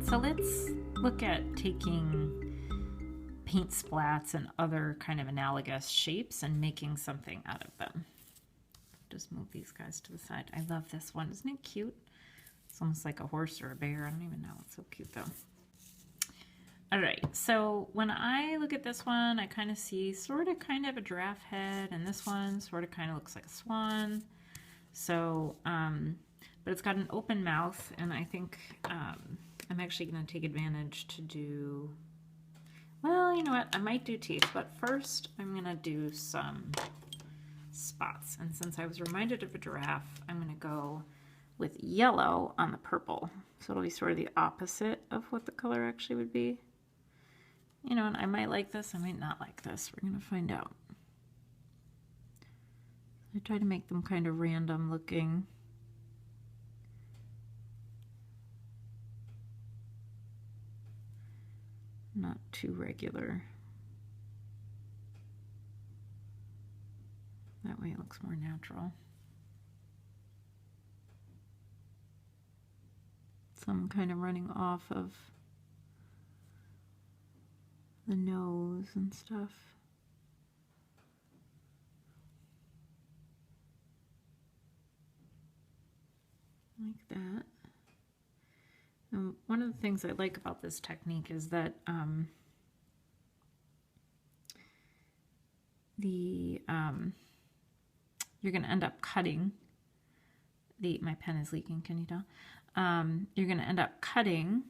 So let's look at taking paint splats and other kind of analogous shapes and making something out of them. Just move these guys to the side. I love this one. Isn't it cute? It's almost like a horse or a bear. I don't even know. It's so cute though. All right, so when I look at this one, I kind of see kind of a giraffe head, and this one kind of looks like a swan. So, but it's got an open mouth, and I think I'm actually going to take advantage to do, well, you know what, I might do teeth, but first I'm going to do some spots. And since I was reminded of a giraffe, I'm going to go with yellow on the purple. So it'll be sort of the opposite of what the color actually would be. You know, and I might like this, I might not like this. We're going to find out. I try to make them kind of random looking. Not too regular. That way it looks more natural. Some kind of running off of the nose and stuff. Like that. And one of the things I like about this technique is that you're going to end up cutting my pen is leaking, can you tell? You're going to end up cutting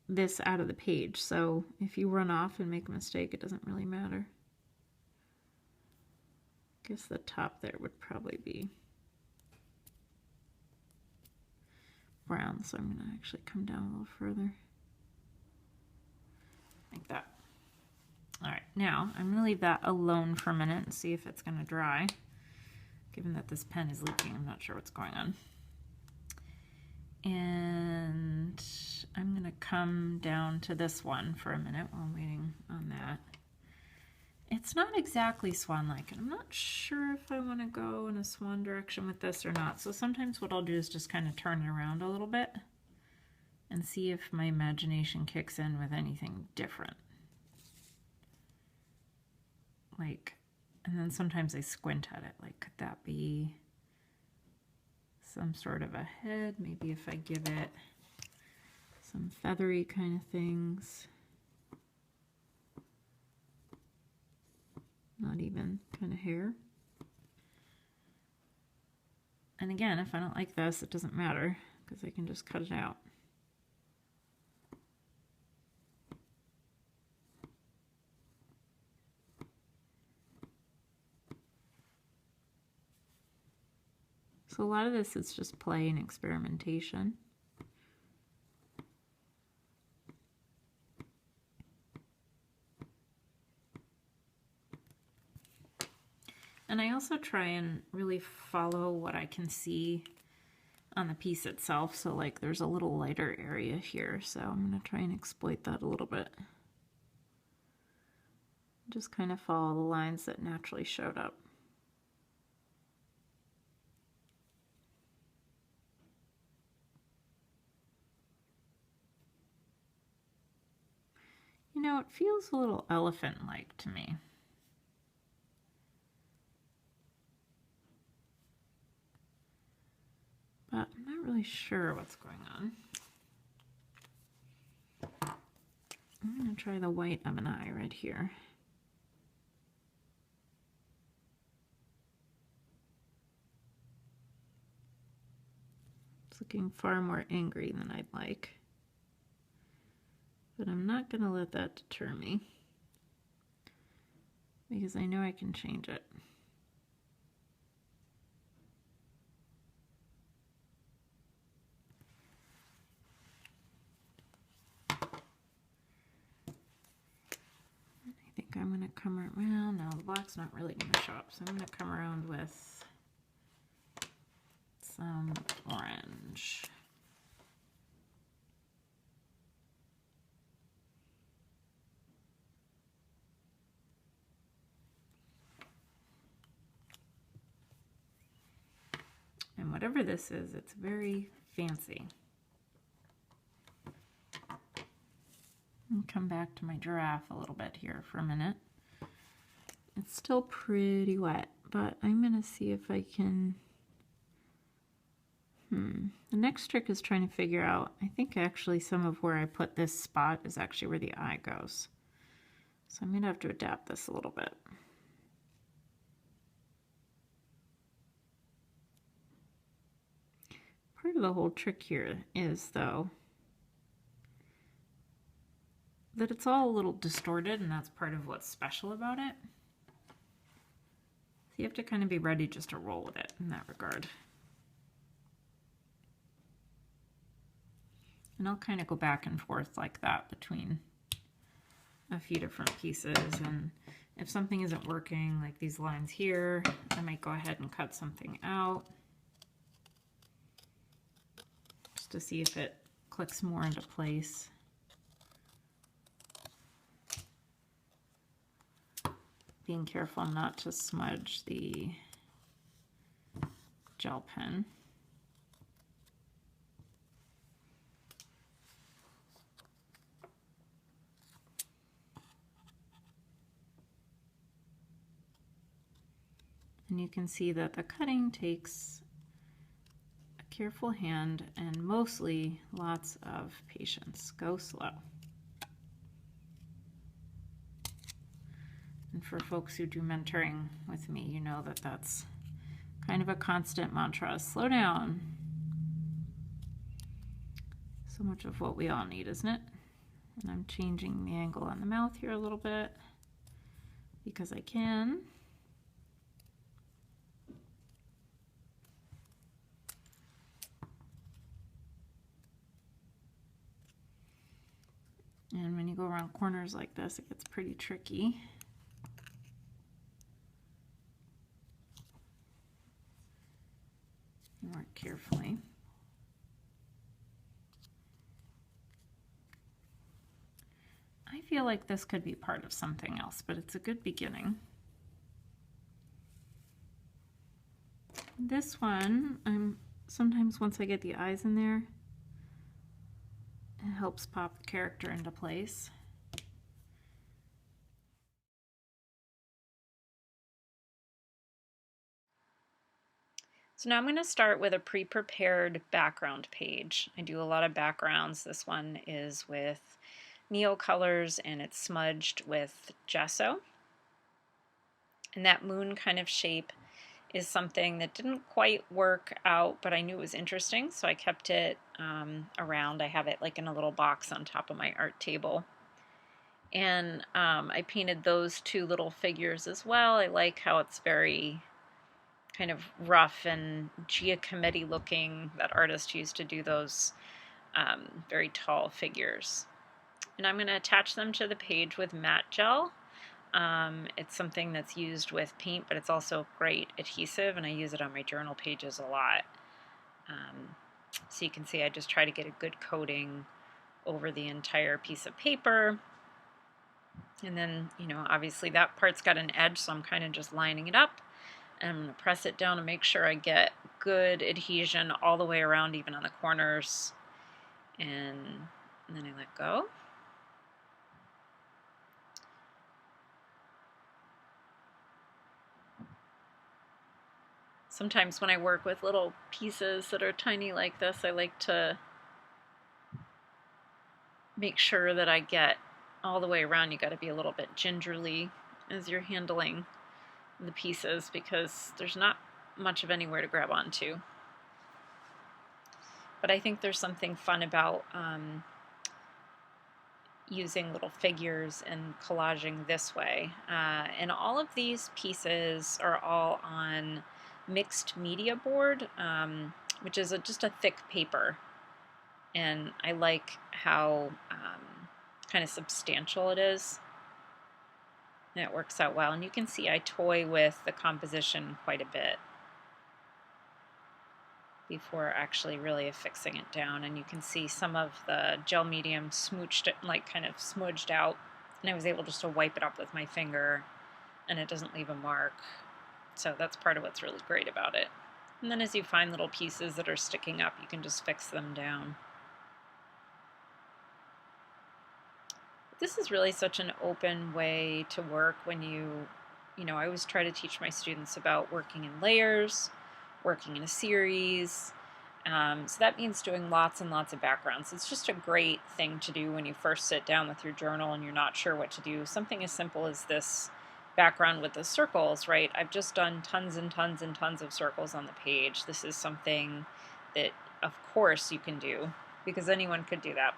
this out of the page, so if you run off and make a mistake, it doesn't really matter. I guess the top there would probably be brown, so I'm going to actually come down a little further. Like that. All right, now I'm going to leave that alone for a minute and see if it's going to dry. Given that this pen is leaking, I'm not sure what's going on. And I'm going to come down to this one for a minute while I'm waiting on that. It's not exactly swan-like, and I'm not sure if I want to go in a swan direction with this or not. So sometimes what I'll do is just kind of turn it around a little bit and see if my imagination kicks in with anything different. Like, and then sometimes I squint at it, like, could that be some sort of a head? Maybe if I give it some feathery kind of things. Not even kind of hair. And again, if I don't like this, it doesn't matter because I can just cut it out. So a lot of this is just play and experimentation. And I also try and really follow what I can see on the piece itself. So like there's a little lighter area here, so I'm going to try and exploit that a little bit. Just kind of follow the lines that naturally showed up. You know, it feels a little elephant-like to me. But I'm not really sure what's going on. I'm going to try the white of an eye right here. It's looking far more angry than I'd like. But I'm not going to let that deter me because I know I can change it. I think I'm going to come around, well, no, the black's not really going to show up, so I'm going to come around with some orange. And whatever this is, it's very fancy. Come back to my giraffe a little bit here for a minute. It's still pretty wet, but I'm going to see if I can... The next trick is trying to figure out, I think actually some of where I put this spot is actually where the eye goes. So I'm going to have to adapt this a little bit. Part of the whole trick here is, though, that it's all a little distorted, and that's part of what's special about it. So you have to kind of be ready just to roll with it in that regard. And I'll kind of go back and forth like that between a few different pieces, and if something isn't working, like these lines here, I might go ahead and cut something out just to see if it clicks more into place. Being careful not to smudge the gel pen. And you can see that the cutting takes a careful hand and mostly lots of patience. Go slow. And for folks who do mentoring with me, you know that that's kind of a constant mantra. Slow down. So much of what we all need, isn't it? And I'm changing the angle on the mouth here a little bit because I can. And when you go around corners like this, it gets pretty tricky. Work carefully. I feel like this could be part of something else, but it's a good beginning. This one, sometimes once I get the eyes in there, it helps pop the character into place. So now I'm going to start with a pre-prepared background page. I do a lot of backgrounds. This one is with Neo colors and it's smudged with gesso. And that moon kind of shape is something that didn't quite work out, but I knew it was interesting, so I kept it around. I have it like in a little box on top of my art table. And I painted those two little figures as well. I like how it's very kind of rough and Giacometti looking. That artist used to do those very tall figures. And I'm going to attach them to the page with matte gel. It's something that's used with paint, but it's also great adhesive, and I use it on my journal pages a lot. So you can see I just try to get a good coating over the entire piece of paper. And then, you know, obviously that part's got an edge, so I'm kind of just lining it up. And I'm going to press it down to make sure I get good adhesion all the way around, even on the corners. And then I let go. Sometimes when I work with little pieces that are tiny like this, I like to make sure that I get all the way around. You got to be a little bit gingerly as you're handling the pieces because there's not much of anywhere to grab onto. But I think there's something fun about using little figures and collaging this way. And all of these pieces are all on mixed media board, which is just a thick paper. And I like how kind of substantial it is. And it works out well. And you can see I toy with the composition quite a bit before actually really affixing it down. And you can see some of the gel medium smooched it, like kind of smudged out. And I was able just to wipe it up with my finger and it doesn't leave a mark. So that's part of what's really great about it. And then as you find little pieces that are sticking up, you can just fix them down. This is really such an open way to work when you know, I always try to teach my students about working in layers, working in a series. So that means doing lots and lots of backgrounds. It's just a great thing to do when you first sit down with your journal and you're not sure what to do. Something as simple as this background with the circles, right? I've just done tons and tons and tons of circles on the page. This is something that, of course, you can do because anyone could do that.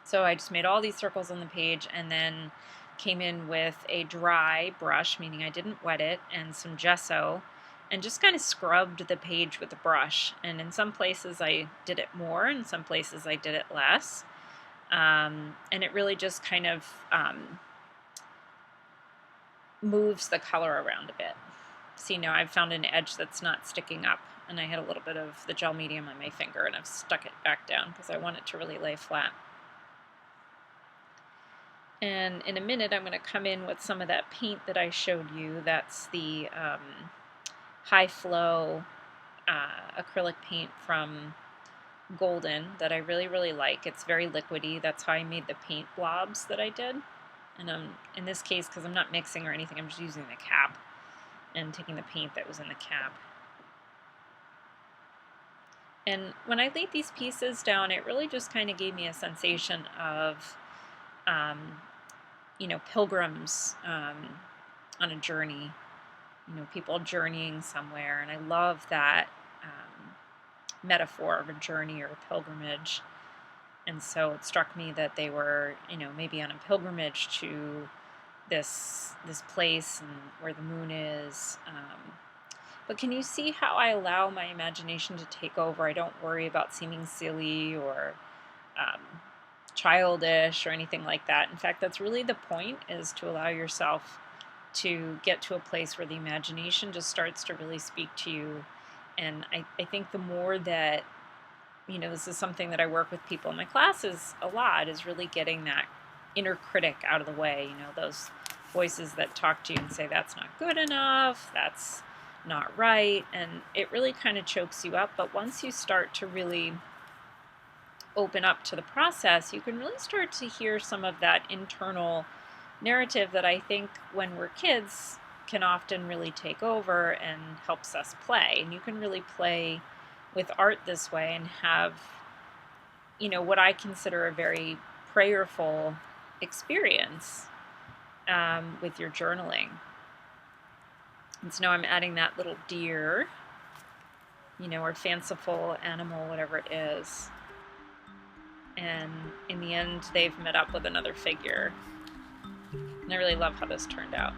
So I just made all these circles on the page and then came in with a dry brush, meaning I didn't wet it, and some gesso, and just kind of scrubbed the page with the brush. And in some places I did it more, in some places I did it less. And it really just kind of moves the color around a bit. See, now I've found an edge that's not sticking up, and I had a little bit of the gel medium on my finger, and I've stuck it back down because I want it to really lay flat. And in a minute, I'm going to come in with some of that paint that I showed you. That's the high flow acrylic paint from Golden that I really, really like. It's very liquidy. That's how I made the paint blobs that I did. And in this case, because I'm not mixing or anything, I'm just using the cap and taking the paint that was in the cap. And when I laid these pieces down, it really just kind of gave me a sensation of you know, pilgrims on a journey, you know, people journeying somewhere. And I love that metaphor of a journey or a pilgrimage. And so it struck me that they were, you know, maybe on a pilgrimage to this place and where the moon is. But can you see how I allow my imagination to take over? I don't worry about seeming silly or childish or anything like that. In fact, that's really the point, is to allow yourself to get to a place where the imagination just starts to really speak to you. And I think the more that, you know, this is something that I work with people in my classes a lot, is really getting that inner critic out of the way, you know, those voices that talk to you and say, that's not good enough, that's not right, and it really kind of chokes you up. But once you start to really open up to the process, you can really start to hear some of that internal narrative that I think when we're kids can often really take over and helps us play. And you can really play with art this way and have, you know, what I consider a very prayerful experience with your journaling. And so now I'm adding that little deer, you know, or fanciful animal, whatever it is. And in the end, they've met up with another figure. And I really love how this turned out.